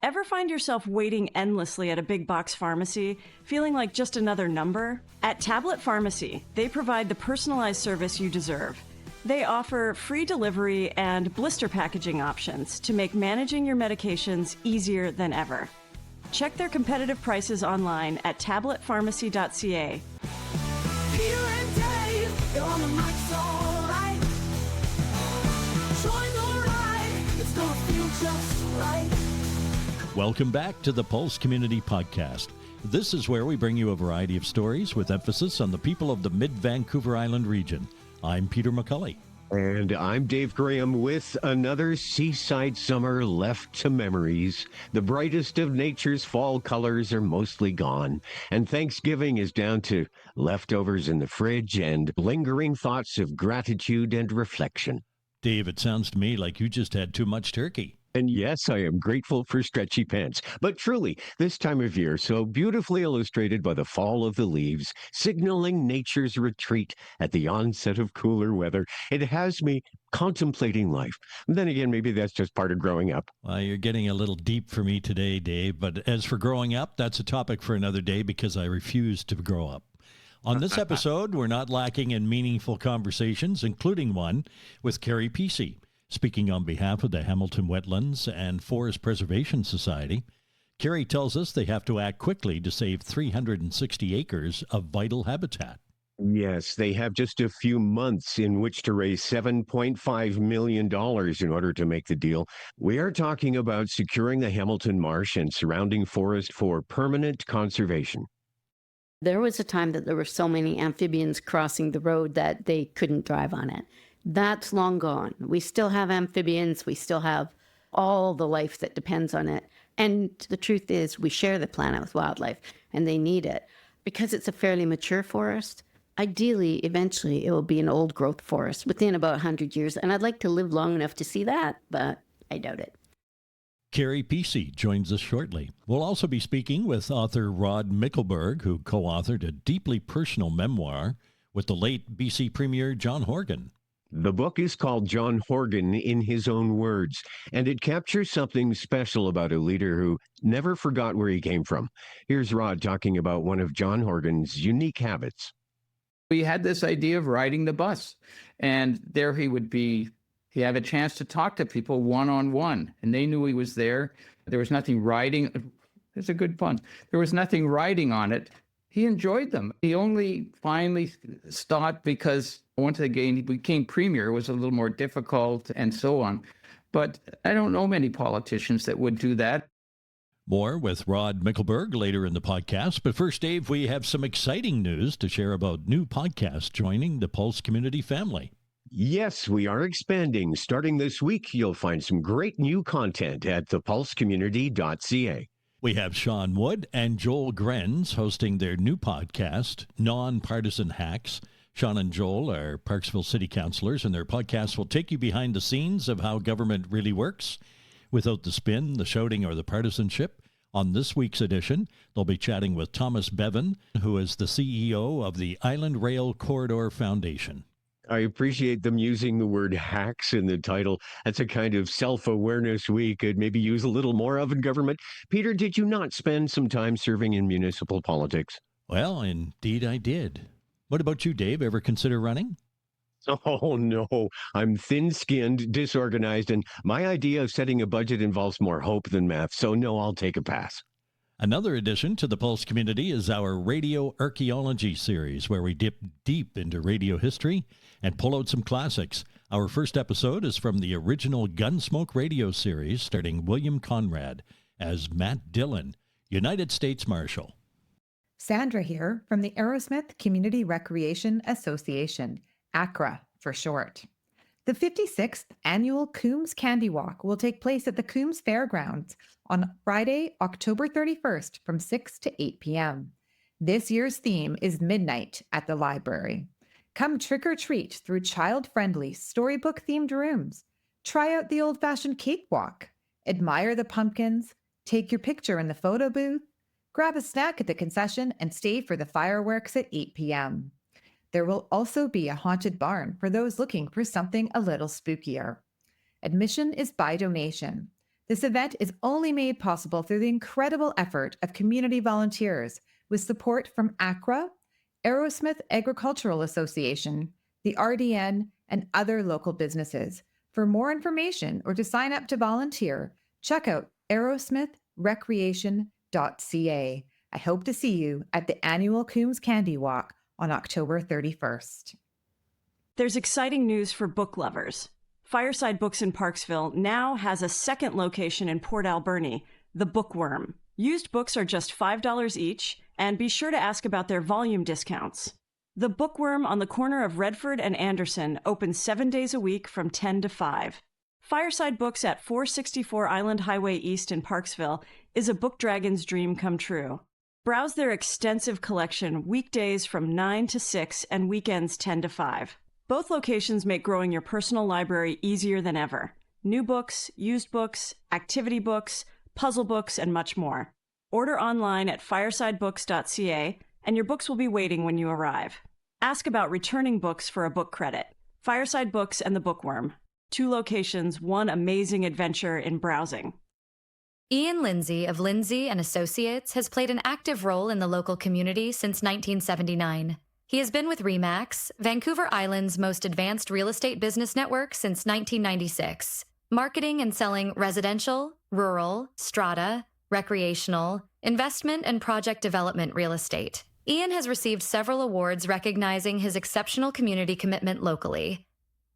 Ever find yourself waiting endlessly at a big box pharmacy, feeling like just another number? At Tablet Pharmacy, they provide the personalized service you deserve. They offer free delivery and blister packaging options to make managing your medications easier than ever. Check their competitive prices online at tabletpharmacy.ca. Peter and Dave, they're on the mic's alright. Join the ride, it's gonna feel just right. Welcome back to the Pulse Community Podcast. This is where we bring you a variety of stories with emphasis on the people of the mid-Vancouver Island region. I'm Peter McCulley. And I'm Dave Graham with another seaside summer left to memories. The brightest of nature's fall colors are mostly gone, and Thanksgiving is down to leftovers in the fridge and lingering thoughts of gratitude and reflection. Dave, it sounds to me like you just had too much turkey. And yes, I am grateful for stretchy pants. But truly, this time of year, so beautifully illustrated by the fall of the leaves, signaling nature's retreat at the onset of cooler weather, it has me contemplating life. Then again, maybe that's just part of growing up. Well, you're getting a little deep for me today, Dave. But as for growing up, that's a topic for another day because I refuse to grow up. On this episode, we're not lacking in meaningful conversations, including one with Ceri Peacey. Speaking on behalf of the Hamilton Wetlands and Forest Preservation Society, Ceri tells us they have to act quickly to save 360 acres of vital habitat. Yes, they have just a few months in which to raise $7.5 million in order to make the deal. We are talking about securing the Hamilton Marsh and surrounding forest for permanent conservation. There was a time that there were so many amphibians crossing the road that they couldn't drive on it. That's long gone. We still have amphibians. We still have all the life that depends on it. And the truth is, we share the planet with wildlife, and they need it. Because it's a fairly mature forest, ideally, eventually, it will be an old growth forest within about 100 years. And I'd like to live long enough to see that, but I doubt it. Ceri Peacey joins us shortly. We'll also be speaking with author Rod Mickleburgh, who co-authored a deeply personal memoir with the late BC Premier John Horgan. The book is called John Horgan in his own words, and it captures something special about a leader who never forgot where he came from. Here's Rod talking about one of John Horgan's unique habits. We had this idea of riding the bus, and there he would be. He had a chance to talk to people one-on-one, and they knew he was there. There was nothing riding. It's a good pun. There was nothing riding on it. He enjoyed them. He only finally stopped because once again he became premier. It was a little more difficult and so on. But I don't know many politicians that would do that. More with Rod Mickleburgh later in the podcast. But first, Dave, we have some exciting news to share about new podcasts joining the Pulse Community family. Yes, we are expanding. Starting this week, you'll find some great new content at thepulsecommunity.ca. We have Sean Wood and Joel Grenz hosting their new podcast, Non-Partisan Hacks. Sean and Joel are Parksville City Councillors, and their podcast will take you behind the scenes of how government really works, without the spin, the shouting, or the partisanship. On this week's edition, they'll be chatting with Thomas Bevan, who is the CEO of the Island Rail Corridor Foundation. I appreciate them using the word hacks in the title. That's a kind of self-awareness we could maybe use a little more of in government. Peter, did you not spend some time serving in municipal politics? Well, indeed I did. What about you, Dave? Ever consider running? Oh, no. I'm thin-skinned, disorganized, and my idea of setting a budget involves more hope than math, so no, I'll take a pass. Another addition to the Pulse Community is our Radio Archaeology series, where we dip deep into radio history and pull out some classics. Our first episode is from the original Gunsmoke radio series, starring William Conrad as Matt Dillon, United States Marshal. Sandra here from the Aerosmith Community Recreation Association, ACRA for short. The 56th annual Coombs Candy Walk will take place at the Coombs Fairgrounds on Friday, October 31st from 6 to 8 p.m. This year's theme is Midnight at the Library. Come trick or treat through child-friendly storybook-themed rooms. Try out the old-fashioned cakewalk. Admire the pumpkins. Take your picture in the photo booth. Grab a snack at the concession and stay for the fireworks at 8 p.m. There will also be a haunted barn for those looking for something a little spookier. Admission is by donation. This event is only made possible through the incredible effort of community volunteers with support from ACRA, Aerosmith Agricultural Association, the RDN, and other local businesses. For more information or to sign up to volunteer, check out aerosmithrecreation.ca. I hope to see you at the annual Coombs Candy Walk on October 31st. There's exciting news for book lovers. Fireside Books in Parksville now has a second location in Port Alberni, the Bookworm. Used books are just $5 each, and be sure to ask about their volume discounts. The Bookworm on the corner of Redford and Anderson opens 7 days a week from 10 to 5. Fireside Books at 464 Island Highway East in Parksville is a book dragon's dream come true. Browse their extensive collection weekdays from 9 to 6 and weekends 10 to 5. Both locations make growing your personal library easier than ever. New books, used books, activity books, puzzle books, and much more. Order online at firesidebooks.ca, and your books will be waiting when you arrive. Ask about returning books for a book credit. Fireside Books and the Bookworm. 2 locations, one amazing adventure in browsing. Ian Lindsay of Lindsay and Associates has played an active role in the local community since 1979. He has been with RE/MAX, Vancouver Island's most advanced real estate business network, since 1996, marketing and selling residential, rural, strata, recreational, investment, and project development real estate. Ian has received several awards recognizing his exceptional community commitment locally,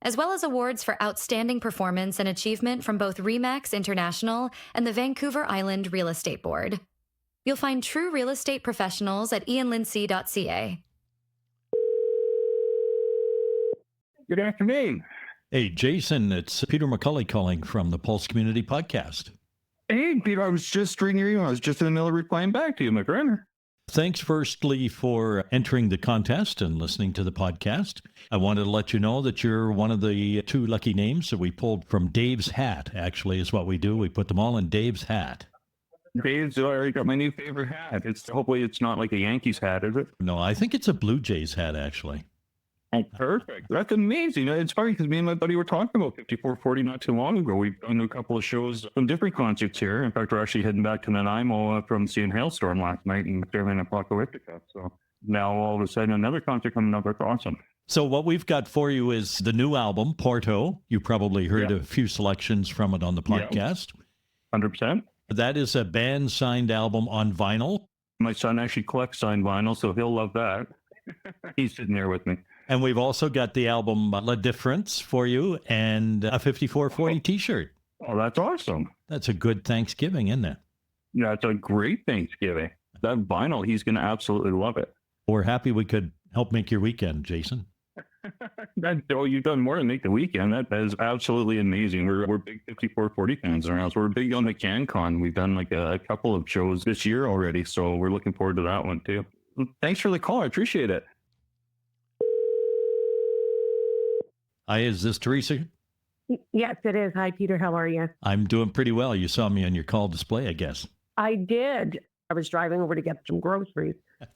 as well as awards for outstanding performance and achievement from both RE/MAX International and the Vancouver Island Real Estate Board. You'll find true real estate professionals at ianlindsay.ca. Good afternoon. Hey, Jason, it's Peter McCully calling from the Pulse Community Podcast. Hey, Peter, I was just reading your email. I was just in the middle of replying back to you, my friend. Thanks, firstly, for entering the contest and listening to the podcast. I wanted to let you know that you're one of the 2 lucky names that we pulled from Dave's hat, actually, is what we do. We put them all in Dave's hat. Dave's already got my new favorite hat. Hopefully it's not like a Yankees hat, is it? No, I think it's a Blue Jays hat, actually. Oh, perfect. That's amazing. It's funny because me and my buddy were talking about 5440 not too long ago. We've done a couple of shows, some different concerts here. In fact, we're actually heading back to Nanaimo from seeing Hailstorm last night in Fairland Apocalyptica. So now all of a sudden another concert coming up. That's awesome. So what we've got for you is the new album, Porto. You probably heard a few selections from it on the podcast. 100%. That is a band-signed album on vinyl. My son actually collects signed vinyl, so he'll love that. He's sitting there with me. And we've also got the album La Difference for you and a 5440 t-shirt. Oh, that's awesome. That's a good Thanksgiving, isn't it? Yeah, it's a great Thanksgiving. That vinyl, he's going to absolutely love it. We're happy we could help make your weekend, Jason. You've done more than make the weekend. That is absolutely amazing. We're big 5440 fans around. So we're big on the CanCon. We've done like a couple of shows this year already. So we're looking forward to that one too. Thanks for the call. I appreciate it. Hi, is this Teresa? Yes, it is. Hi, Peter. How are you? I'm doing pretty well. You saw me on your call display, I guess. I did. I was driving over to get some groceries.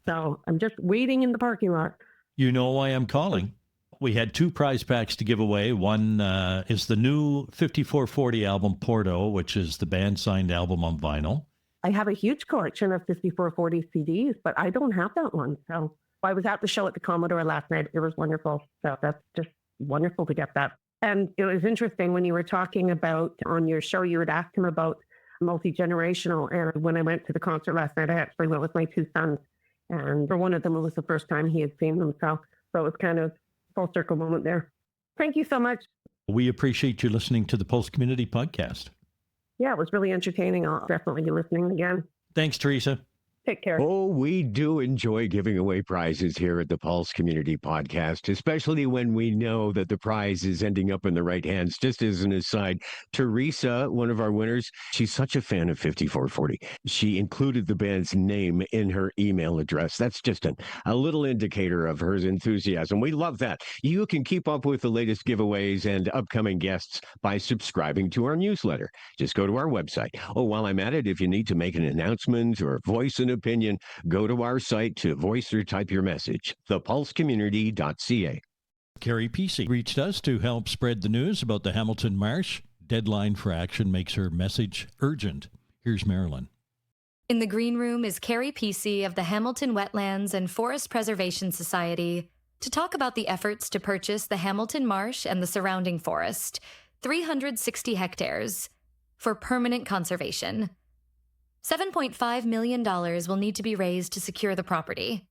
So I'm just waiting in the parking lot. You know why I'm calling. We had 2 prize packs to give away. One is the new 5440 album, Porto, which is the band-signed album on vinyl. I have a huge collection of 5440 CDs, but I don't have that one. So I was at the show at the Commodore last night. It was wonderful. So that's just wonderful to get that. And it was interesting when you were talking about on your show, you had asked him about multi-generational. And when I went to the concert last night, I actually went with my 2 sons. And for one of them, it was the first time he had seen them. So it was kind of full circle moment there. Thank you so much. We appreciate you listening to the Pulse Community Podcast. Yeah, it was really entertaining. I'll definitely be listening again. Thanks, Teresa. Take care. Oh, we do enjoy giving away prizes here at the Pulse Community Podcast, especially when we know that the prize is ending up in the right hands. Just as an aside, Teresa, one of our winners, she's such a fan of 5440. She included the band's name in her email address. That's just a little indicator of her enthusiasm. We love that. You can keep up with the latest giveaways and upcoming guests by subscribing to our newsletter. Just go to our website. Oh, while I'm at it, if you need to make an announcement or voice an opinion, go to our site to voice or type your message, thepulsecommunity.ca. Ceri Peacey reached us to help spread the news about the Hamilton Marsh deadline for action makes her message urgent. Here's Marilyn. In the green room is Ceri Peacey of the Hamilton Wetlands and Forest Preservation Society to talk about the efforts to purchase the Hamilton Marsh and the surrounding forest, 360 hectares, for permanent conservation. $7.5 million will need to be raised to secure the property.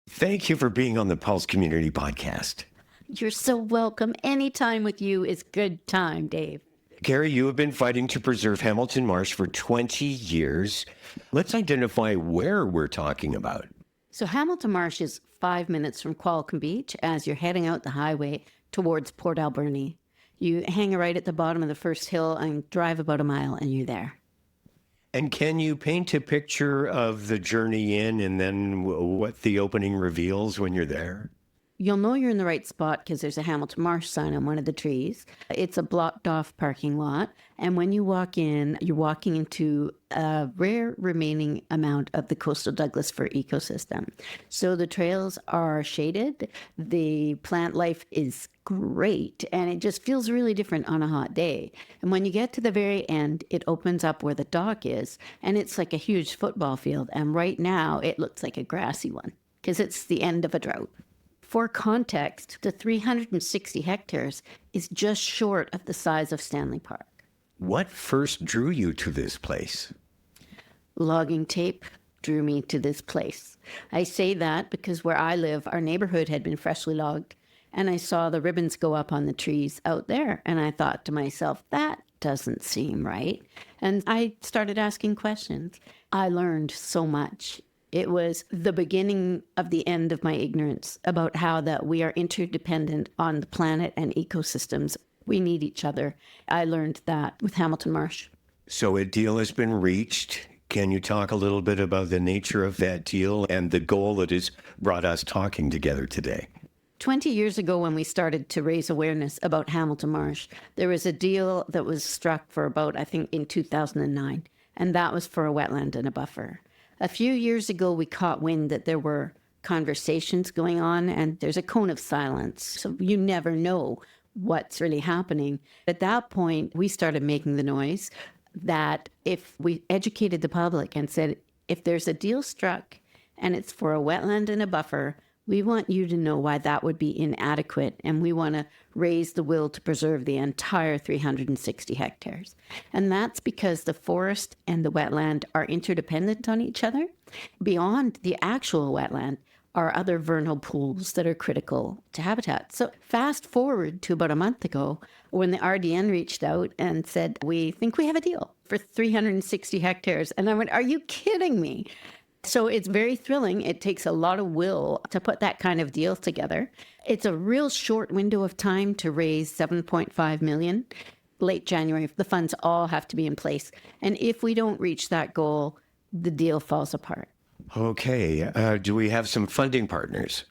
Thank you for being on the Pulse Community Podcast. You're so welcome. Any time with you is good time, Dave. Ceri, you have been fighting to preserve Hamilton Marsh for 20 years. Let's identify where we're talking about. So Hamilton Marsh is 5 minutes from Qualicum Beach as you're heading out the highway towards Port Alberni. You hang right at the bottom of the first hill and drive about a mile and you're there. And can you paint a picture of the journey in and then what the opening reveals when you're there? You'll know you're in the right spot because there's a Hamilton Marsh sign on one of the trees. It's a blocked off parking lot. And when you walk in, you're walking into a rare remaining amount of the coastal Douglas fir ecosystem. So the trails are shaded. The plant life is great. And it just feels really different on a hot day. And when you get to the very end, it opens up where the dock is. And it's like a huge football field. And right now it looks like a grassy one because it's the end of a drought. For context, the 360 hectares is just short of the size of Stanley Park. What first drew you to this place? Logging tape drew me to this place. I say that because where I live, our neighborhood had been freshly logged, and I saw the ribbons go up on the trees out there, and I thought to myself, that doesn't seem right. And I started asking questions. I learned so much. It was the beginning of the end of my ignorance about how that we are interdependent on the planet and ecosystems. We need each other. I learned that with Hamilton Marsh. So a deal has been reached. Can you talk a little bit about the nature of that deal and the goal that has brought us talking together today? 20 years ago, when we started to raise awareness about Hamilton Marsh, there was a deal that was struck for about, I think, in 2009, and that was for a wetland and a buffer. A few years ago, we caught wind that there were conversations going on, and there's a cone of silence. So you never know what's really happening. At that point, we started making the noise that if we educated the public and said, if there's a deal struck and it's for a wetland and a buffer, we want you to know why that would be inadequate, and we want to raise the will to preserve the entire 360 hectares. And that's because the forest and the wetland are interdependent on each other. Beyond the actual wetland are other vernal pools that are critical to habitat. So fast forward to about a month ago when the RDN reached out and said, we think we have a deal for 360 hectares. And I went, are you kidding me? So it's very thrilling. It takes a lot of will to put that kind of deal together. It's a real short window of time to raise $7.5 million. Late January, the funds all have to be in place. And if we don't reach that goal, the deal falls apart. Okay. Do we have some funding partners?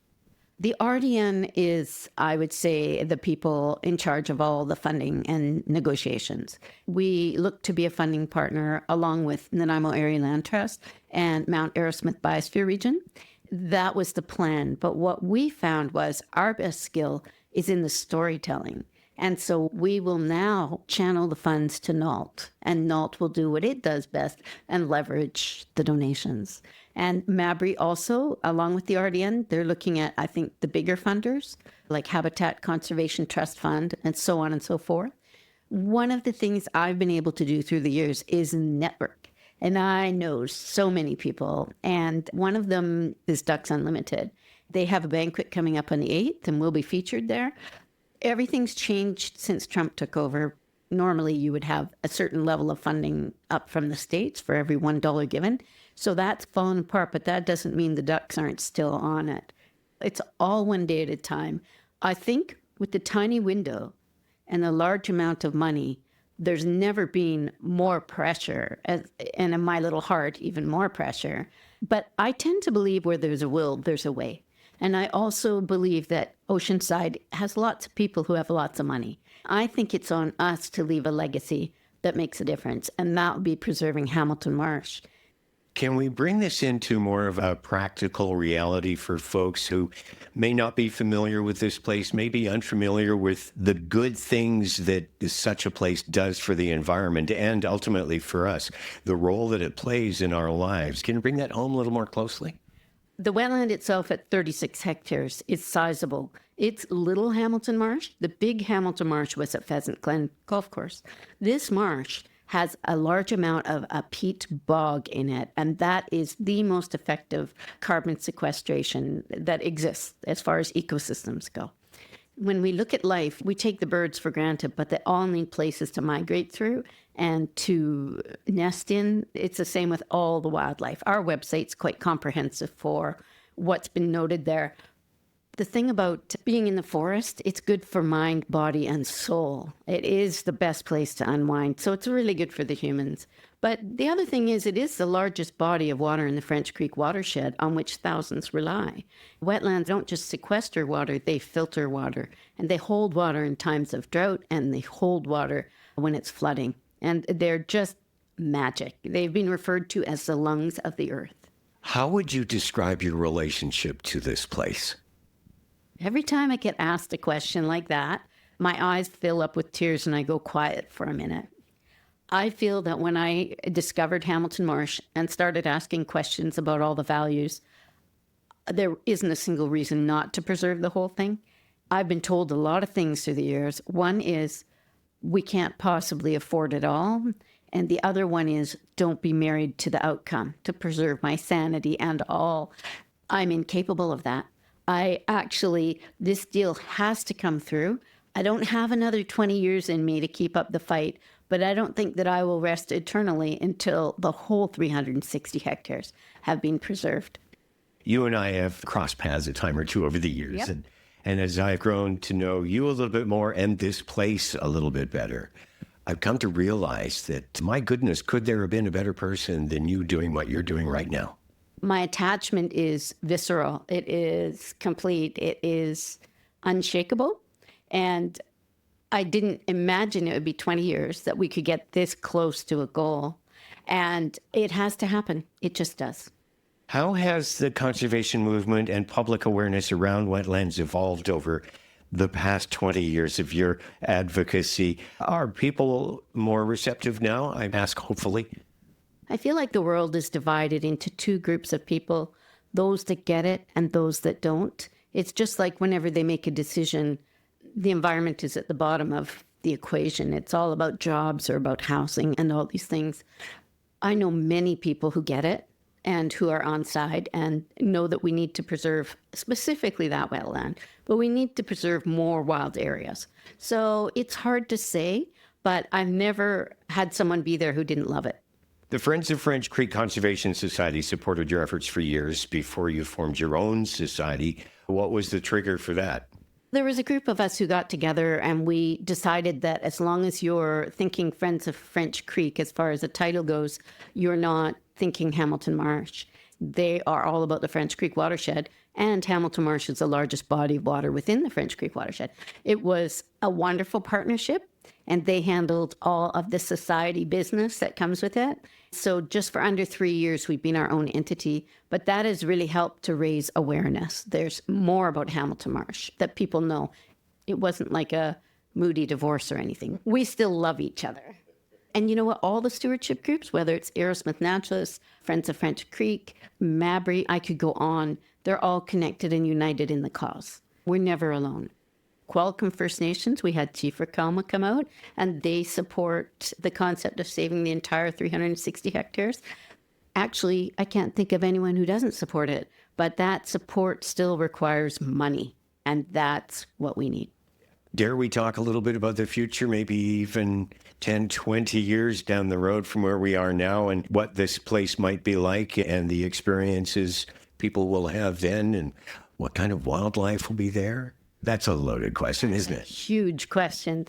The RDN is, I would say, the people in charge of all the funding and negotiations. We look to be a funding partner along with Nanaimo Area Land Trust and Mount Arrowsmith Biosphere Region. That was the plan. But what we found was our best skill is in the storytelling. And so we will now channel the funds to NALT, and NALT will do what it does best and leverage the donations. And Mabry also, along with the RDN, they're looking at, I think, the bigger funders, like Habitat Conservation Trust Fund, and so on and so forth. One of the things I've been able to do through the years is network. And I know so many people, and one of them is Ducks Unlimited. They have a banquet coming up on the 8th, and we'll be featured there. Everything's changed since Trump took over. Normally, you would have a certain level of funding up from the States for every $1 given. So that's fallen apart, but that doesn't mean the Ducks aren't still on it. It's all one day at a time. I think with the tiny window and the large amount of money, there's never been more pressure, and in my little heart, even more pressure. But I tend to believe where there's a will, there's a way. And I also believe that Oceanside has lots of people who have lots of money. I think it's on us to leave a legacy that makes a difference, and that would be preserving Hamilton Marsh. Can we bring this into more of a practical reality for folks who may not be familiar with this place, may be unfamiliar with the good things that such a place does for the environment and ultimately for us, the role that it plays in our lives? Can you bring that home a little more closely? The wetland itself at 36 hectares is sizable. It's little Hamilton Marsh. The big Hamilton Marsh was at Pheasant Glen Golf Course. This marsh has a large amount of a peat bog in it, and that is the most effective carbon sequestration that exists as far as ecosystems go. When we look at life, we take the birds for granted, but they all need places to migrate through and to nest in. It's the same with all the wildlife. Our website's quite comprehensive for what's been noted there. The thing about being in the forest, it's good for mind, body, and soul. It is the best place to unwind, so it's really good for the humans. But the other thing is, it is the largest body of water in the French Creek watershed on which thousands rely. Wetlands don't just sequester water, they filter water. And they hold water in times of drought, and they hold water when it's flooding. And they're just magic. They've been referred to as the lungs of the earth. How would you describe your relationship to this place? Every time I get asked a question like that, my eyes fill up with tears and I go quiet for a minute. I feel that when I discovered Hamilton Marsh and started asking questions about all the values, there isn't a single reason not to preserve the whole thing. I've been told a lot of things through the years. One is, we can't possibly afford it all. And the other one is, don't be married to the outcome, to preserve my sanity and all. I'm incapable of that. This deal has to come through. I don't have another 20 years in me to keep up the fight, but I don't think that I will rest eternally until the whole 360 hectares have been preserved. You and I have crossed paths a time or two over the years. Yep. And as I've grown to know you a little bit more and this place a little bit better, I've come to realize that, my goodness, could there have been a better person than you doing what you're doing right now? My attachment is visceral. It is complete. It is unshakable. And I didn't imagine it would be 20 years that we could get this close to a goal. And it has to happen. It just does. How has the conservation movement and public awareness around wetlands evolved over the past 20 years of your advocacy? Are people more receptive now? I ask hopefully. I feel like the world is divided into two groups of people, those that get it and those that don't. It's just like whenever they make a decision, the environment is at the bottom of the equation. It's all about jobs or about housing and all these things. I know many people who get it and who are on side and know that we need to preserve specifically that wetland, but we need to preserve more wild areas. So it's hard to say, but I've never had someone be there who didn't love it. The Friends of French Creek Conservation Society supported your efforts for years before you formed your own society. What was the trigger for that? There was a group of us who got together and we decided that as long as you're thinking Friends of French Creek, as far as the title goes, you're not thinking Hamilton Marsh. They are all about the French Creek watershed, and Hamilton Marsh is the largest body of water within the French Creek watershed. It was a wonderful partnership, and they handled all of the society business that comes with it. So just for under 3 years, we've been our own entity, but that has really helped to raise awareness. There's more about Hamilton Marsh that people know. It wasn't like a moody divorce or anything. We still love each other. And you know what? All the stewardship groups, whether it's Aerosmith Naturalists, Friends of French Creek, Mabry, I could go on. They're all connected and united in the cause. We're never alone. Qualicum First Nations, we had Chief Rakalma come out, and they support the concept of saving the entire 360 hectares. Actually, I can't think of anyone who doesn't support it, but that support still requires money, and that's what we need. Dare we talk a little bit about the future, maybe even 10, 20 years down the road from where we are now, and what this place might be like and the experiences people will have then, and what kind of wildlife will be there? That's a loaded question, isn't it? Huge question.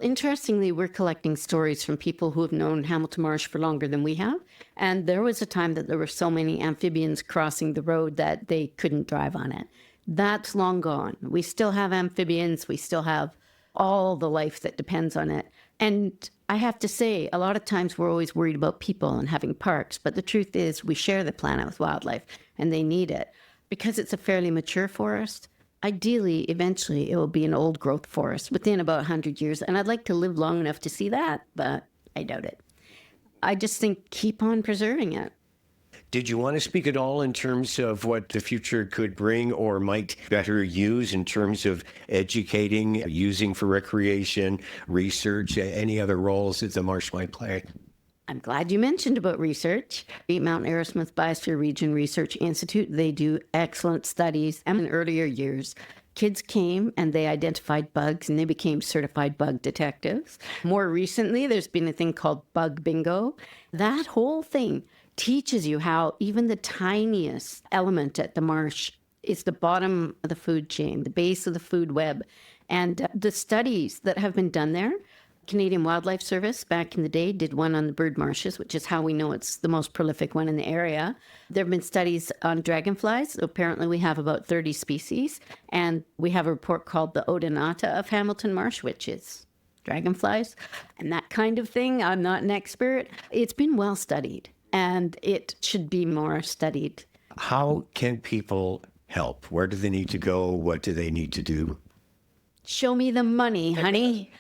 Interestingly, we're collecting stories from people who have known Hamilton Marsh for longer than we have. And there was a time that there were so many amphibians crossing the road that they couldn't drive on it. That's long gone. We still have amphibians. We still have all the life that depends on it. And I have to say, a lot of times we're always worried about people and having parks, but the truth is we share the planet with wildlife and they need it. Because it's a fairly mature forest, ideally, eventually, it will be an old growth forest within about 100 years. And I'd like to live long enough to see that, but I doubt it. I just think keep on preserving it. Did you want to speak at all in terms of what the future could bring or might better use in terms of educating, using for recreation, research, any other roles that the marsh might play? I'm glad you mentioned about research. The Mount Arrowsmith Biosphere Region Research Institute, they do excellent studies. And in earlier years, kids came and they identified bugs and they became certified bug detectives. More recently, there's been a thing called bug bingo. That whole thing teaches you how even the tiniest element at the marsh is the bottom of the food chain, the base of the food web. And the studies that have been done there, Canadian Wildlife Service back in the day did one on the bird marshes, which is how we know it's the most prolific one in the area. There have been studies on dragonflies. Apparently we have about 30 species. And we have a report called the Odonata of Hamilton Marsh, which is dragonflies and that kind of thing. I'm not an expert. It's been well studied and it should be more studied. How can people help? Where do they need to go? What do they need to do? Show me the money, honey.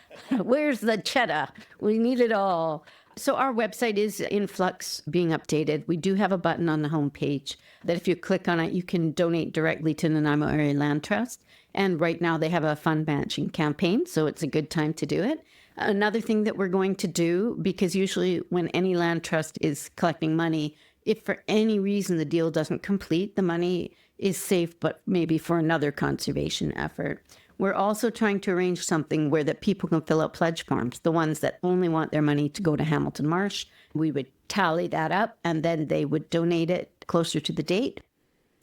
Where's the cheddar? We need it all. So our website is in flux, being updated. We do have a button on the homepage that if you click on it, you can donate directly to Nanaimo Area Land Trust. And right now they have a fund matching campaign, so it's a good time to do it. Another thing that we're going to do, because usually when any land trust is collecting money, if for any reason the deal doesn't complete, the money is safe, but maybe for another conservation effort. We're also trying to arrange something where that people can fill out pledge forms, the ones that only want their money to go to Hamilton Marsh. We would tally that up and then they would donate it closer to the date.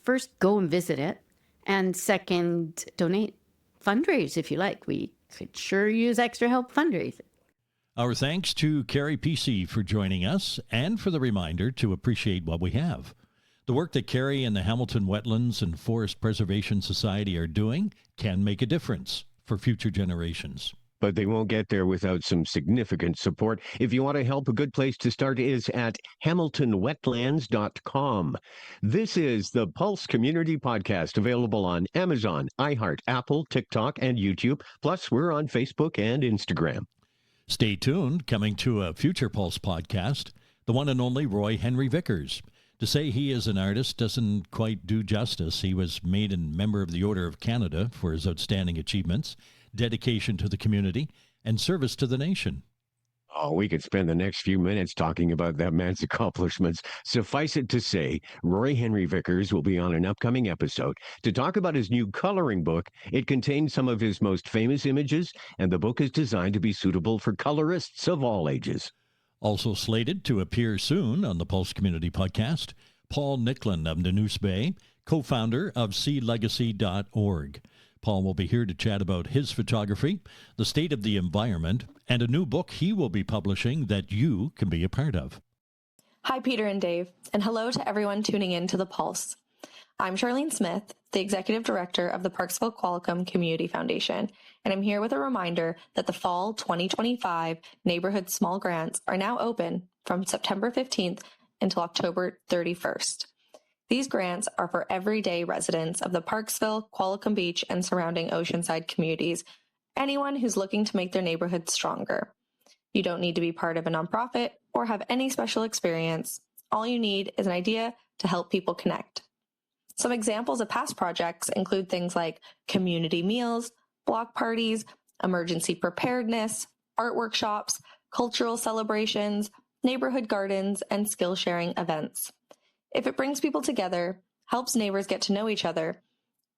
First, go and visit it. And second, donate, fundraise if you like. We could sure use extra help fundraising. Our thanks to Ceri Peacey for joining us and for the reminder to appreciate what we have. The work that Ceri and the Hamilton Wetlands and Forest Preservation Society are doing can make a difference for future generations. But they won't get there without some significant support. If you want to help, a good place to start is at hamiltonwetlands.com. This is the Pulse Community Podcast, available on Amazon, iHeart, Apple, TikTok, and YouTube. Plus, we're on Facebook and Instagram. Stay tuned. Coming to a future Pulse podcast, the one and only Roy Henry Vickers. To say he is an artist doesn't quite do justice. He was made a member of the Order of Canada for his outstanding achievements, dedication to the community, and service to the nation. Oh, we could spend the next few minutes talking about that man's accomplishments. Suffice it to say, Roy Henry Vickers will be on an upcoming episode to talk about his new coloring book. It contains some of his most famous images, and the book is designed to be suitable for colorists of all ages. Also slated to appear soon on the Pulse Community Podcast, Paul Nicklin of Nanoose Bay, co-founder of SeaLegacy.org. Paul will be here to chat about his photography, the state of the environment, and a new book he will be publishing that you can be a part of. Hi, Peter and Dave, and hello to everyone tuning in to The Pulse. I'm Charlene Smith, the Executive Director of the Parksville Qualicum Community Foundation, and I'm here with a reminder that the Fall 2025 Neighborhood Small Grants are now open from September 15th until October 31st. These grants are for everyday residents of the Parksville, Qualicum Beach, and surrounding oceanside communities, anyone who's looking to make their neighborhood stronger. You don't need to be part of a nonprofit or have any special experience. All you need is an idea to help people connect. Some examples of past projects include things like community meals, block parties, emergency preparedness, art workshops, cultural celebrations, neighborhood gardens, and skill-sharing events. If it brings people together, helps neighbors get to know each other,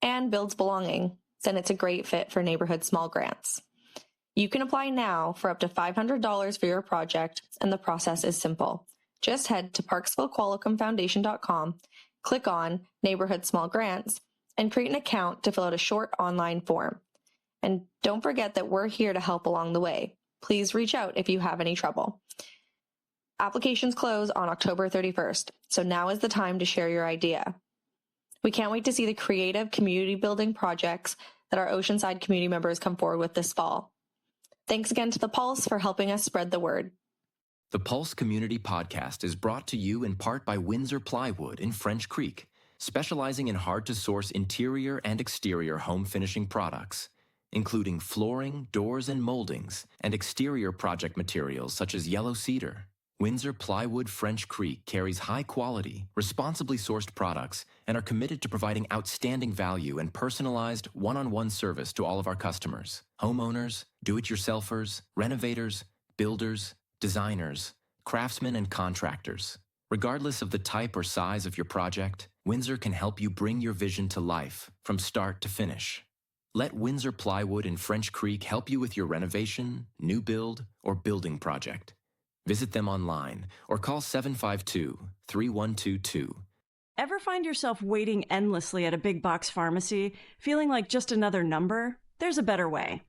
and builds belonging, then it's a great fit for neighborhood small grants. You can apply now for up to $500 for your project, and the process is simple. Just head to ParksvilleQualicumFoundation.com, click on Neighborhood Small Grants, and create an account to fill out a short online form. And don't forget that we're here to help along the way. Please reach out if you have any trouble. Applications close on October 31st, so now is the time to share your idea. We can't wait to see the creative community building projects that our Oceanside community members come forward with this fall. Thanks again to The Pulse for helping us spread the word. The Pulse Community Podcast is brought to you in part by Windsor Plywood in French Creek, specializing in hard-to-source interior and exterior home finishing products, including flooring, doors, and moldings, and exterior project materials such as yellow cedar. Windsor Plywood French Creek carries high-quality, responsibly sourced products and are committed to providing outstanding value and personalized, one-on-one service to all of our customers, homeowners, do-it-yourselfers, renovators, builders, designers, craftsmen, and contractors. Regardless of the type or size of your project, Windsor can help you bring your vision to life from start to finish. Let Windsor Plywood in French Creek help you with your renovation, new build, or building project. Visit them online or call 752-3122. Ever find yourself waiting endlessly at a big box pharmacy, feeling like just another number? There's a better way.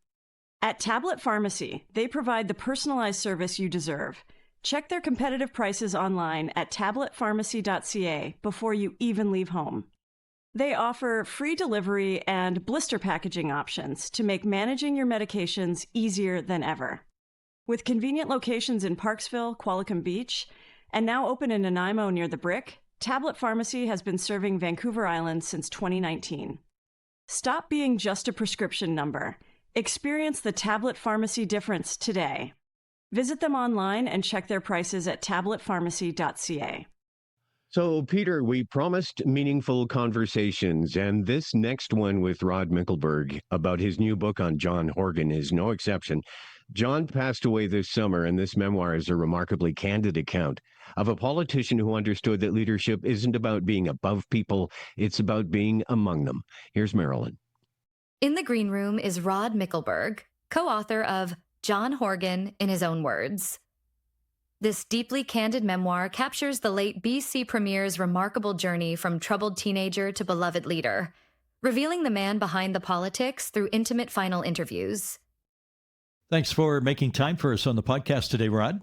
At Tablet Pharmacy, they provide the personalized service you deserve. Check their competitive prices online at tabletpharmacy.ca before you even leave home. They offer free delivery and blister packaging options to make managing your medications easier than ever. With convenient locations in Parksville, Qualicum Beach, and now open in Nanaimo near the Brick, Tablet Pharmacy has been serving Vancouver Island since 2019. Stop being just a prescription number. Experience the Tablet Pharmacy difference today. Visit them online and check their prices at tabletpharmacy.ca. So, Peter, we promised meaningful conversations, and this next one with Rod Mickleburgh about his new book on John Horgan is no exception. John passed away this summer, and this memoir is a remarkably candid account of a politician who understood that leadership isn't about being above people, it's about being among them. Here's Marilyn. In the green room is Rod Mickleburgh, co-author of John Horgan in His Own Words. This deeply candid memoir captures the late BC Premier's remarkable journey from troubled teenager to beloved leader, revealing the man behind the politics through intimate final interviews. Thanks for making time for us on the podcast today, Rod.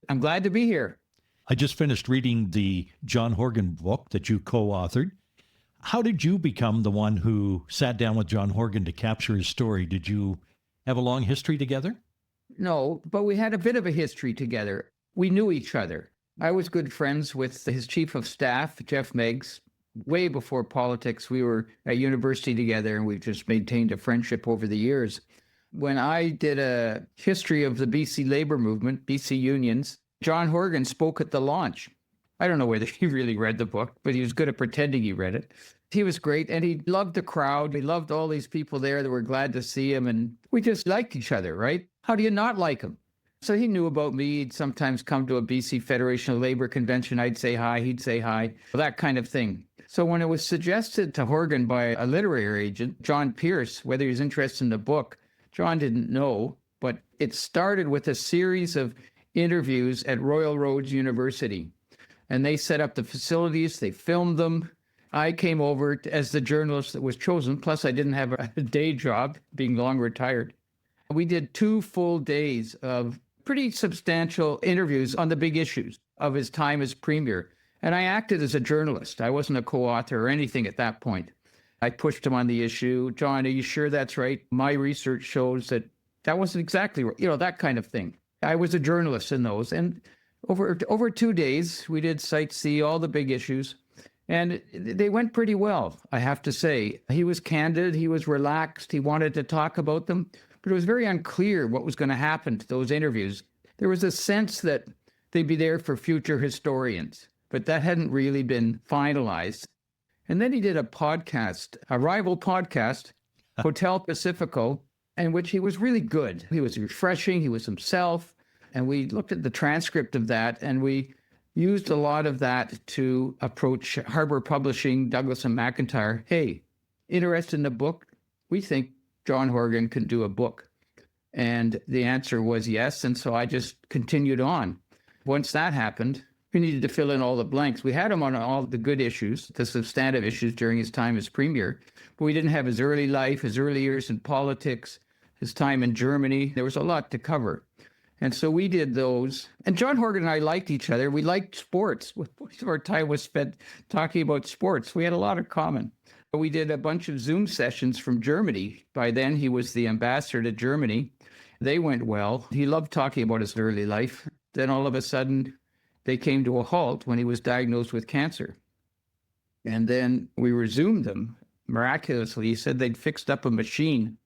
I'm glad to be here. I just finished reading the John Horgan book that you co-authored. How did you become the one who sat down with John Horgan to capture his story? Did you have a long history together? No, but we had a bit of a history together. We knew each other. I was good friends with his chief of staff, Jeff Meigs. Way before politics, we were at university together, and we've just maintained a friendship over the years. When I did a history of the BC labor movement, BC unions, John Horgan spoke at the launch. I don't know whether he really read the book, but he was good at pretending he read it. He was great, and he loved the crowd. He loved all these people there that were glad to see him, and we just liked each other, right? How do you not like him? So he knew about me. He'd sometimes come to a BC Federation of Labor convention. I'd say hi, he'd say hi, that kind of thing. So when it was suggested to Horgan by a literary agent, John Pierce, whether he was interested in the book, John didn't know, but it started with a series of interviews at Royal Roads University. And they set up the facilities, they filmed them. I came over as the journalist that was chosen, plus I didn't have a day job, being long retired. We did 2 full days of pretty substantial interviews on the big issues of his time as premier. And I acted as a journalist. I wasn't a co-author or anything at that point. I pushed him on the issue. John, are you sure that's right? My research shows that that wasn't exactly right. You know, that kind of thing. I was a journalist in those. And over 2 days, we did sightsee all the big issues. And they went pretty well, I have to say. He was candid. He was relaxed. He wanted to talk about them. But it was very unclear what was going to happen to those interviews. There was a sense that they'd be there for future historians, but that hadn't really been finalized. And then he did a podcast, a rival podcast, Hotel Pacifico, in which he was really good. He was refreshing. He was himself. And we looked at the transcript of that, and we used a lot of that to approach Harbor Publishing, Douglas and McIntyre. Hey, interested in the book? We think John Horgan can do a book. And the answer was yes. And so I just continued on. Once that happened, we needed to fill in all the blanks. We had him on all the good issues, the substantive issues during his time as premier, but we didn't have his early life, his early years in politics, his time in Germany. There was a lot to cover. And so we did those. And John Horgan and I liked each other. We liked sports. Most of our time was spent talking about sports. We had a lot in common. We did a bunch of Zoom sessions from Germany. By then, he was the ambassador to Germany. They went well. He loved talking about his early life. Then all of a sudden, they came to a halt when he was diagnosed with cancer. And then we resumed them. Miraculously, he said they'd fixed up a machine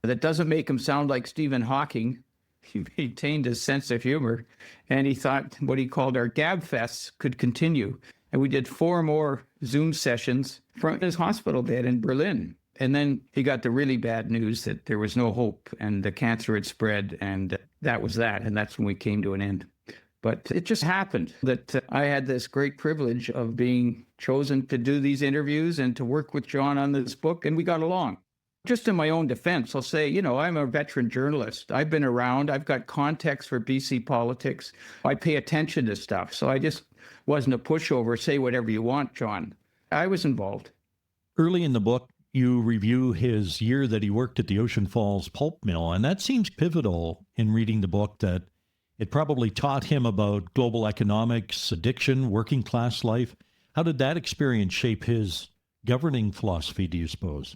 that doesn't make him sound like Stephen Hawking. He maintained his sense of humor, and he thought what he called our gab fests could continue. And we did 4 more Zoom sessions from his hospital bed in Berlin. And then he got the really bad news that there was no hope and the cancer had spread, and that was that. And that's when we came to an end. But it just happened that I had this great privilege of being chosen to do these interviews and to work with John on this book, and we got along. Just in my own defense, I'll say, I'm a veteran journalist. I've been around. I've got context for BC politics. I pay attention to stuff. So I just wasn't a pushover, say whatever you want, John. I was involved. Early in the book, you review his year that he worked at the Ocean Falls Pulp Mill, and that seems pivotal in reading the book, that it probably taught him about global economics, addiction, working class life. How did that experience shape his governing philosophy, do you suppose?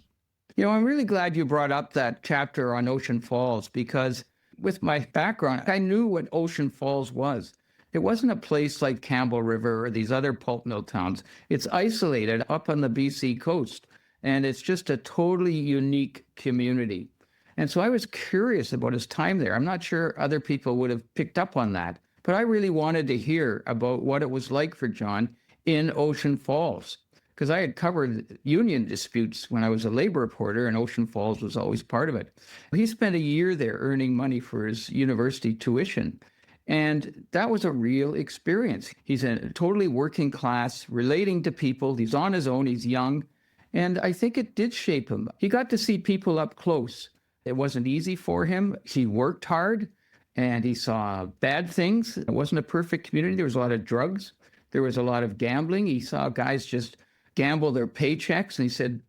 I'm really glad you brought up that chapter on Ocean Falls, because with my background, I knew what Ocean Falls was. It wasn't a place like Campbell River or these other pulp mill towns. It's isolated up on the BC coast, and it's just a totally unique community. And so I was curious about his time there. I'm not sure other people would have picked up on that, but I really wanted to hear about what it was like for John in Ocean Falls, because I had covered union disputes when I was a labor reporter, and Ocean Falls was always part of it. He spent a year there earning money for his university tuition, and that was a real experience. He's a totally working class, relating to people. He's on his own. He's young, and I think it did shape him. He got to see people up close. It wasn't easy for him. He worked hard, and he saw bad things. It wasn't a perfect community. There was a lot of drugs. There was a lot of gambling. He saw guys just gamble their paychecks, and he said,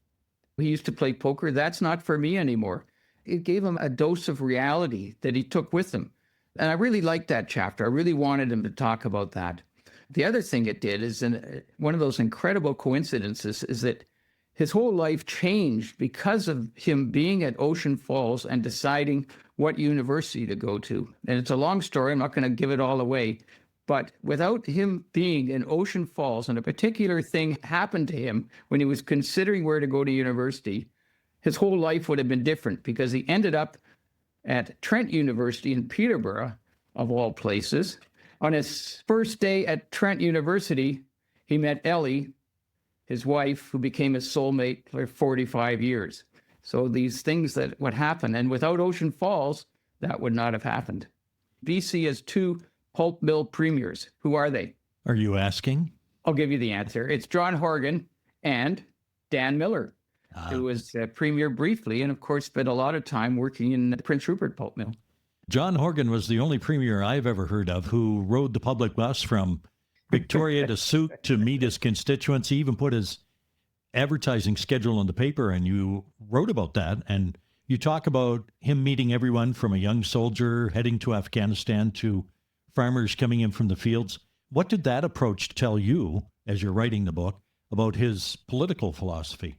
he used to play poker. That's not for me anymore. It gave him a dose of reality that he took with him. And I really liked that chapter. I really wanted him to talk about that. The other thing it did is, one of those incredible coincidences is that his whole life changed because of him being at Ocean Falls and deciding what university to go to. And it's a long story. I'm not going to give it all away. But without him being in Ocean Falls, and a particular thing happened to him when he was considering where to go to university, his whole life would have been different, because he ended up at Trent University in Peterborough, of all places. On his first day at Trent University, he met Ellie, his wife, who became his soulmate for 45 years. So these things that would happen, and without Ocean Falls, that would not have happened. BC has 2 pulp mill premiers. Who are they? Are you asking? I'll give you the answer. It's John Horgan and Dan Miller, who was premier briefly, and of course spent a lot of time working in the Prince Rupert Pulp Mill. John Horgan was the only premier I've ever heard of who rode the public bus from Victoria to Sooke to meet his constituents. He even put his advertising schedule in the paper, and you wrote about that. And you talk about him meeting everyone from a young soldier heading to Afghanistan to farmers coming in from the fields. What did that approach tell you as you're writing the book about his political philosophy?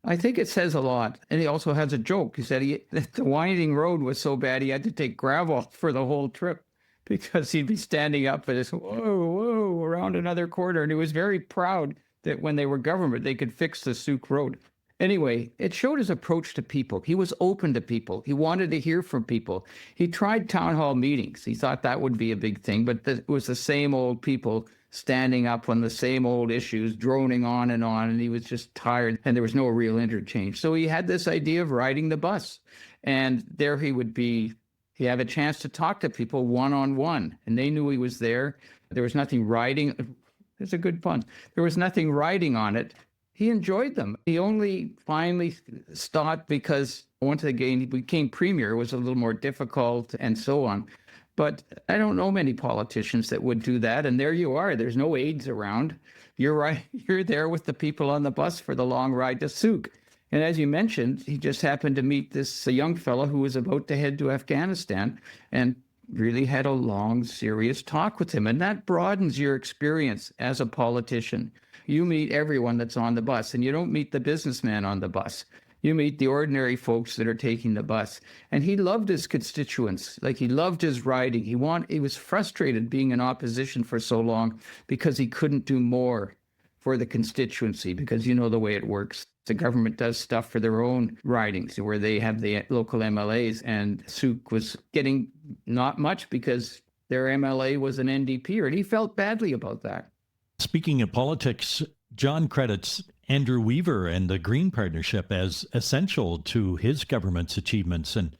I think it says a lot. And he also has a joke. He said the winding road was so bad he had to take gravel for the whole trip, because he'd be standing up and just, whoa, around another corner. And he was very proud that when they were government, they could fix the Sooke Road. Anyway, it showed his approach to people. He was open to people. He wanted to hear from people. He tried town hall meetings. He thought that would be a big thing, but it was the same old people standing up on the same old issues, droning on, and he was just tired, and there was no real interchange. So he had this idea of riding the bus, and there he would be. He had a chance to talk to people one-on-one, and they knew he was there. There was nothing riding. It's a good pun. There was nothing riding on it. He enjoyed them. He only finally stopped because once again he became premier. It was a little more difficult and so on. But I don't know many politicians that would do that. And there you are. There's no aides around. You're right. You're there with the people on the bus for the long ride to Sooke. And as you mentioned, he just happened to meet this young fellow who was about to head to Afghanistan, and really had a long, serious talk with him. And that broadens your experience as a politician. You meet everyone that's on the bus, and you don't meet the businessman on the bus. You meet the ordinary folks that are taking the bus. And he loved his constituents. Like, he loved his riding. He was frustrated being in opposition for so long because he couldn't do more for the constituency, because you know the way it works. The government does stuff for their own ridings where they have the local MLAs, and Sooke was getting not much because their MLA was an NDPer, and he felt badly about that. Speaking of politics, John credits Andrew Weaver and the Green Partnership as essential to his government's achievements. And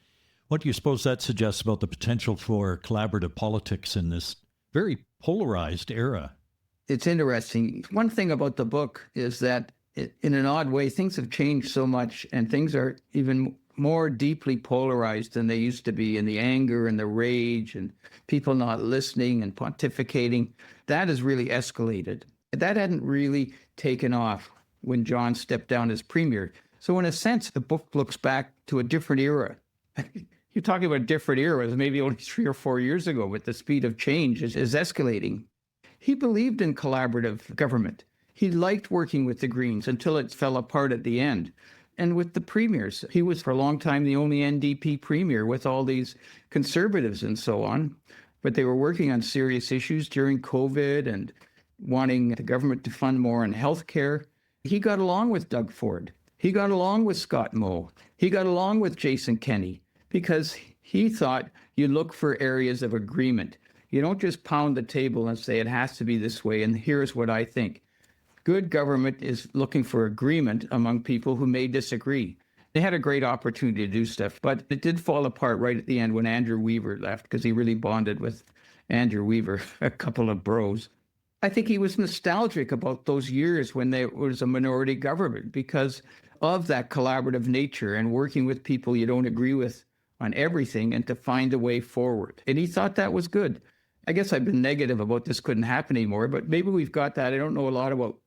what do you suppose that suggests about the potential for collaborative politics in this very polarized era? It's interesting. One thing about the book is that, in an odd way, things have changed so much, and things are even more deeply polarized than they used to be, in the anger and the rage and people not listening and pontificating. That has really escalated. That hadn't really taken off when John stepped down as premier. So in a sense, the book looks back to a different era. You're talking about different eras, maybe only 3 or 4 years ago, but the speed of change is escalating. He believed in collaborative government. He liked working with the Greens until it fell apart at the end. And with the premiers, he was for a long time the only NDP premier with all these conservatives and so on. But they were working on serious issues during COVID and wanting the government to fund more on healthcare. He got along with Doug Ford. He got along with Scott Moe. He got along with Jason Kenney because he thought you look for areas of agreement. You don't just pound the table and say it has to be this way, and here's what I think. Good government is looking for agreement among people who may disagree. They had a great opportunity to do stuff, but it did fall apart right at the end when Andrew Weaver left, because he really bonded with Andrew Weaver, a couple of bros. I think he was nostalgic about those years when there was a minority government because of that collaborative nature and working with people you don't agree with on everything and to find a way forward. And he thought that was good. I guess I've been negative about this couldn't happen anymore, but maybe we've got that. I don't know a lot about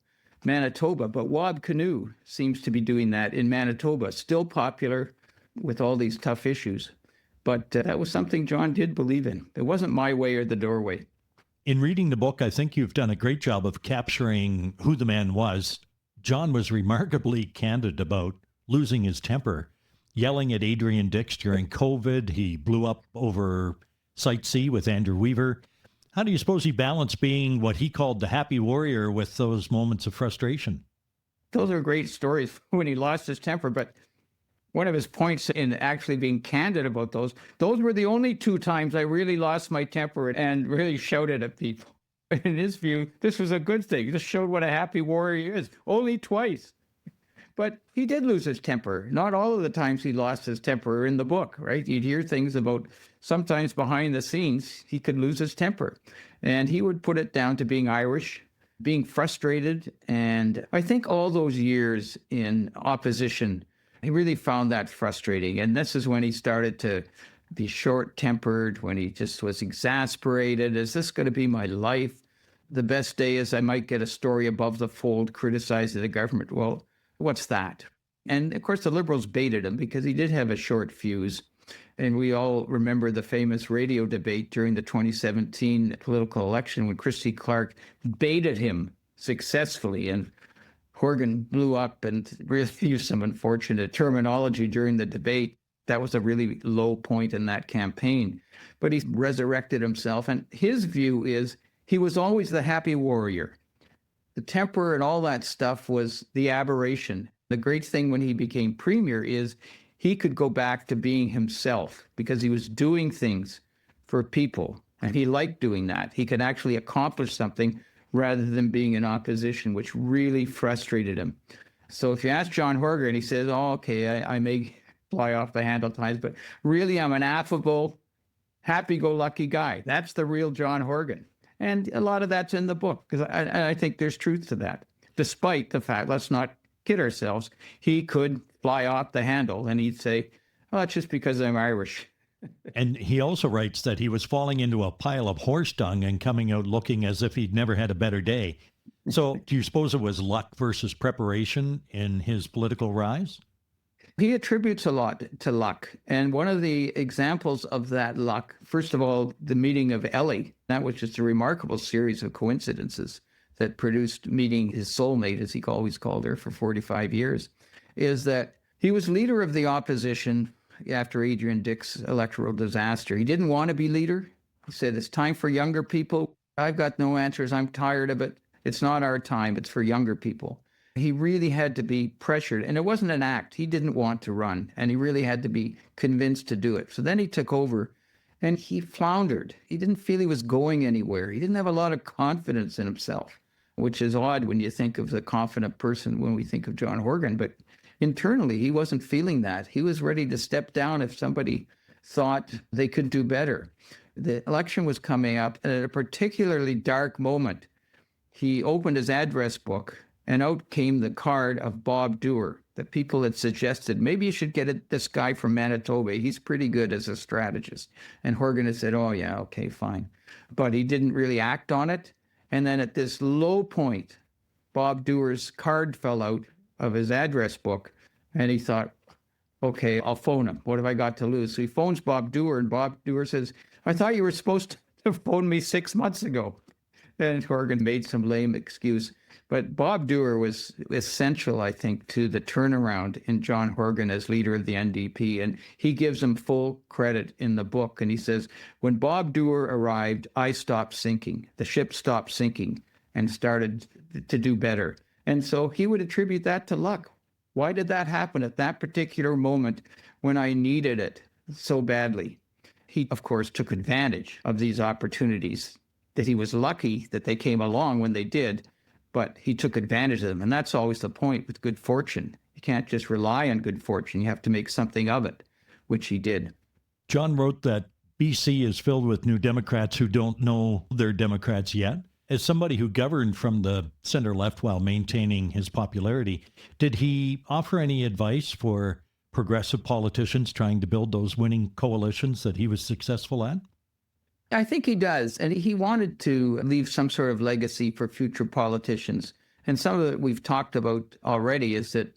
Manitoba, but Wob Canoe seems to be doing that in Manitoba, still popular with all these tough issues. But that was something John did believe in. It wasn't my way or the doorway. In reading the book, I think you've done a great job of capturing who the man was. John was remarkably candid about losing his temper, yelling at Adrian Dix during COVID. He blew up over Site C with Andrew Weaver. How do you suppose he balanced being what he called the happy warrior with those moments of frustration? Those are great stories when he lost his temper, but one of his points in actually being candid about those were the only 2 times I really lost my temper and really shouted at people. In his view, this was a good thing. This showed what a happy warrior is. Only twice. But he did lose his temper. Not all of the times he lost his temper are in the book, right? You'd hear things about sometimes behind the scenes, he could lose his temper. And he would put it down to being Irish, being frustrated. And I think all those years in opposition, he really found that frustrating. And this is when he started to be short-tempered, when he just was exasperated. Is this going to be my life? The best day is I might get a story above the fold criticizing the government. Well, what's that? And of course, the Liberals baited him because he did have a short fuse. And we all remember the famous radio debate during the 2017 political election when Christy Clark baited him successfully. And Horgan blew up and really used some unfortunate terminology during the debate. That was a really low point in that campaign. But he resurrected himself. And his view is he was always the happy warrior. The temper and all that stuff was the aberration. The great thing when he became premier is he could go back to being himself because he was doing things for people. And he liked doing that. He could actually accomplish something rather than being in opposition, which really frustrated him. So if you ask John Horgan, he says, oh, okay, I may fly off the handle times, but really I'm an affable, happy-go-lucky guy. That's the real John Horgan. And a lot of that's in the book, because I think there's truth to that. Despite the fact, let's not kid ourselves, he could fly off the handle and he'd say, oh, it's just because I'm Irish. And he also writes that he was falling into a pile of horse dung and coming out looking as if he'd never had a better day. So do you suppose it was luck versus preparation in his political rise? He attributes a lot to luck. And one of the examples of that luck, first of all, the meeting of Ellie, that was just a remarkable series of coincidences that produced meeting his soulmate, as he always called her, for 45 years, is that He was leader of the opposition after Adrian Dick's electoral disaster. He didn't want to be leader. He said, it's time for younger people. I've got no answers. I'm tired of it. It's not our time. It's for younger people. He really had to be pressured. And it wasn't an act. He didn't want to run. And he really had to be convinced to do it. So then he took over and he floundered. He didn't feel he was going anywhere. He didn't have a lot of confidence in himself, which is odd when you think of the confident person when we think of John Horgan. But internally, he wasn't feeling that. He was ready to step down if somebody thought they could do better. The election was coming up, and at a particularly dark moment, he opened his address book, and out came the card of Bob Dewar. The people had suggested, maybe you should get this guy from Manitoba. He's pretty good as a strategist. And Horgan had said, oh, yeah, okay, fine. But he didn't really act on it. And then at this low point, Bob Dewar's card fell out of his address book, and he thought, okay, I'll phone him. What have I got to lose? So he phones Bob Dewar, and Bob Dewar says, I thought you were supposed to phone me 6 months ago. And Horgan made some lame excuse. But Bob Dewar was essential, I think, to the turnaround in John Horgan as leader of the NDP. And he gives him full credit in the book. And he says, when Bob Dewar arrived, I stopped sinking. The ship stopped sinking and started to do better. And so he would attribute that to luck. Why did that happen at that particular moment when I needed it so badly? He, of course, took advantage of these opportunities, that he was lucky that they came along when they did, but he took advantage of them. And that's always the point with good fortune. You can't just rely on good fortune. You have to make something of it, which he did. John wrote that BC is filled with New Democrats who don't know they're Democrats yet. As somebody who governed from the center-left while maintaining his popularity, did he offer any advice for progressive politicians trying to build those winning coalitions that he was successful at? I think he does. And he wanted to leave some sort of legacy for future politicians. And some of it we've talked about already is that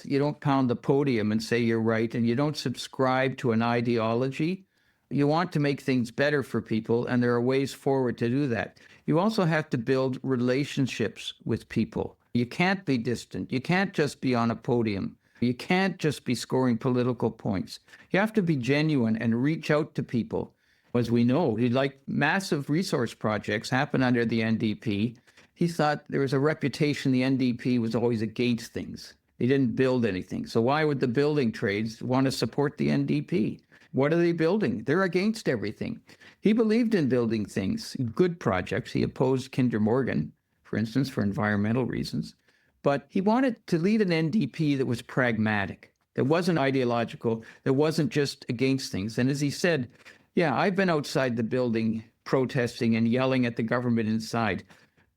you don't pound the podium and say you're right, and you don't subscribe to an ideology. You want to make things better for people, and there are ways forward to do that. You also have to build relationships with people. You can't be distant. You can't just be on a podium. You can't just be scoring political points. You have to be genuine and reach out to people. As we know, like massive resource projects happen under the NDP. He thought there was a reputation the NDP was always against things. They didn't build anything. So why would the building trades want to support the NDP? What are they building? They're against everything. He believed in building things, good projects. He opposed Kinder Morgan, for instance, for environmental reasons. But he wanted to lead an NDP that was pragmatic, that wasn't ideological, that wasn't just against things. And as he said, yeah, I've been outside the building protesting and yelling at the government inside.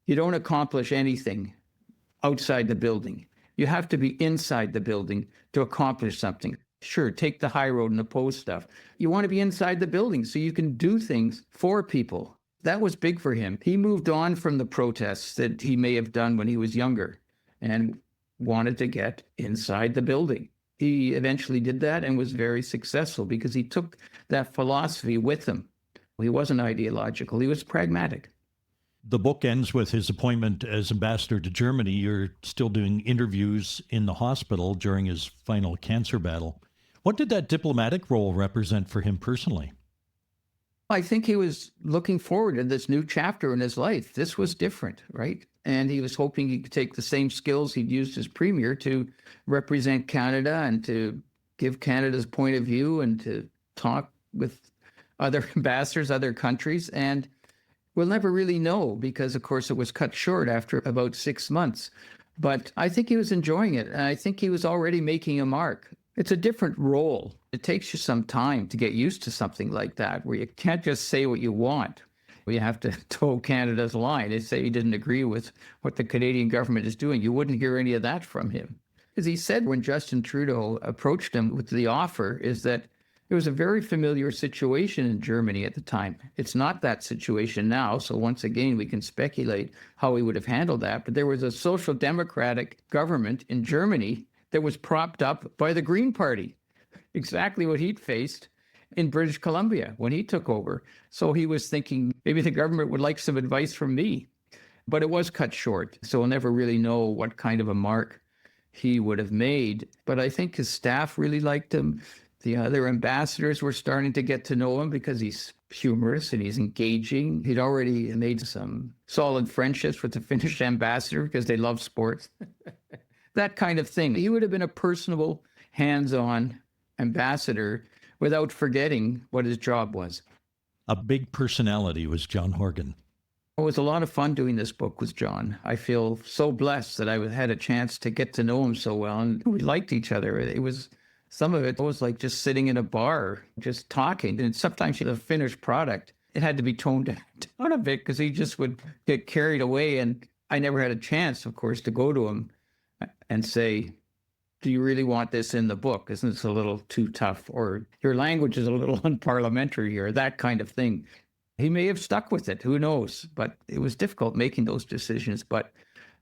You don't accomplish anything outside the building. You have to be inside the building to accomplish something. Sure, take the high road and oppose stuff. You want to be inside the building so you can do things for people. That was big for him. He moved on from the protests that he may have done when he was younger and wanted to get inside the building. He eventually did that and was very successful because he took that philosophy with him. He wasn't ideological. He was pragmatic. The book ends with his appointment as ambassador to Germany. You're still doing interviews in the hospital during his final cancer battle. What did that diplomatic role represent for him personally? I think he was looking forward to this new chapter in his life. This was different, right? And he was hoping he could take the same skills he'd used as premier to represent Canada and to give Canada's point of view and to talk with other ambassadors, other countries. And we'll never really know because, of course, it was cut short after about 6 months. But I think he was enjoying it. And I think he was already making a mark. It's a different role. It takes you some time to get used to something like that, where you can't just say what you want. You have to toe Canada's line. They say he didn't agree with what the Canadian government is doing. You wouldn't hear any of that from him. As he said when Justin Trudeau approached him with the offer, is that it was a very familiar situation in Germany at the time. It's not that situation now. So once again, we can speculate how he would have handled that. But there was a social democratic government in Germany that was propped up by the Green Party, exactly what he'd faced in British Columbia when he took over. So he was thinking, maybe the government would like some advice from me. But it was cut short, so we'll never really know what kind of a mark he would have made. But I think his staff really liked him. The other ambassadors were starting to get to know him because he's humorous and he's engaging. He'd already made some solid friendships with the Finnish ambassador because they love sports. That kind of thing. He would have been a personable, hands-on ambassador without forgetting what his job was. A big personality was John Horgan. It was a lot of fun doing this book with John. I feel so blessed that I had a chance to get to know him so well, and we liked each other. It was, some of it was like just sitting in a bar, just talking. And sometimes the finished product, it had to be toned down a bit because he just would get carried away. And I never had a chance, of course, to go to him and say, do you really want this in the book? Isn't this a little too tough? Or your language is a little unparliamentary, or that kind of thing. He may have stuck with it, who knows? But it was difficult making those decisions. But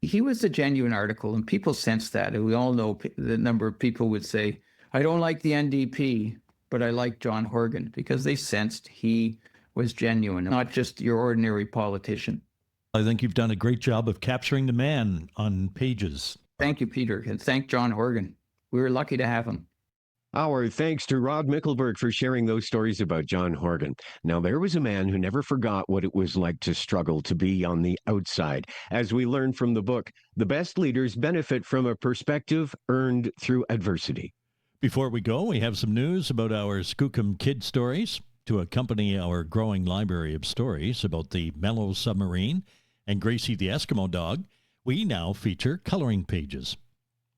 he was a genuine article, and people sensed that. And we all know the number of people would say, I don't like the NDP, but I like John Horgan, because they sensed he was genuine, not just your ordinary politician. I think you've done a great job of capturing the man on pages. Thank you, Peter, and thank John Horgan. We were lucky to have him. Our thanks to Rod Mickleburgh for sharing those stories about John Horgan. Now, there was a man who never forgot what it was like to struggle to be on the outside. As we learn from the book, the best leaders benefit from a perspective earned through adversity. Before we go, we have some news about our Skookum Kid Stories. To accompany our growing library of stories about the Mellow Submarine and Gracie the Eskimo Dog, we now feature coloring pages.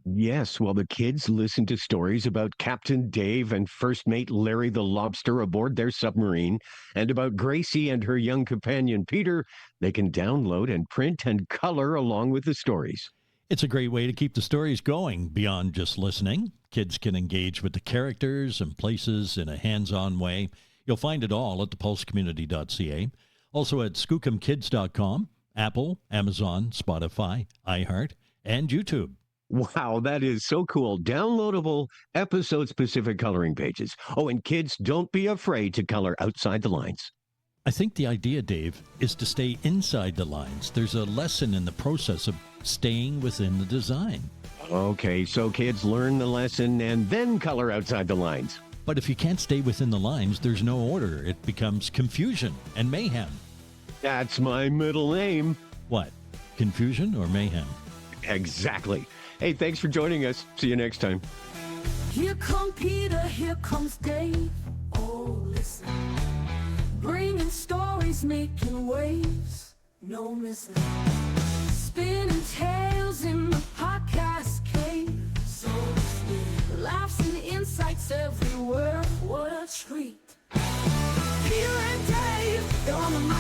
Yes, while the kids listen to stories about Captain Dave and First Mate Larry the Lobster aboard their submarine, and about Gracie and her young companion Peter, they can download and print and color along with the stories. It's a great way to keep the stories going beyond just listening. Kids can engage with the characters and places in a hands-on way. You'll find it all at thepulsecommunity.ca, also at skookumkids.com, Apple, Amazon, Spotify, iHeart, and YouTube. Wow, that is so cool. Downloadable, episode-specific coloring pages. Oh, and kids, don't be afraid to color outside the lines. I think the idea, Dave, is to stay inside the lines. There's a lesson in the process of staying within the design. Okay, so kids learn the lesson and then color outside the lines. But if you can't stay within the lines, there's no order. It becomes confusion and mayhem. That's my middle name. What? Confusion or mayhem? Exactly. Hey, thanks for joining us. See you next time. Here come Peter, here comes Dave. Oh, listen. Bringing stories, making waves. No missing. Spinning tales in the podcast cave. So sweet. Laughs and insights everywhere. What a treat. Peter and Dave, they're on the mic.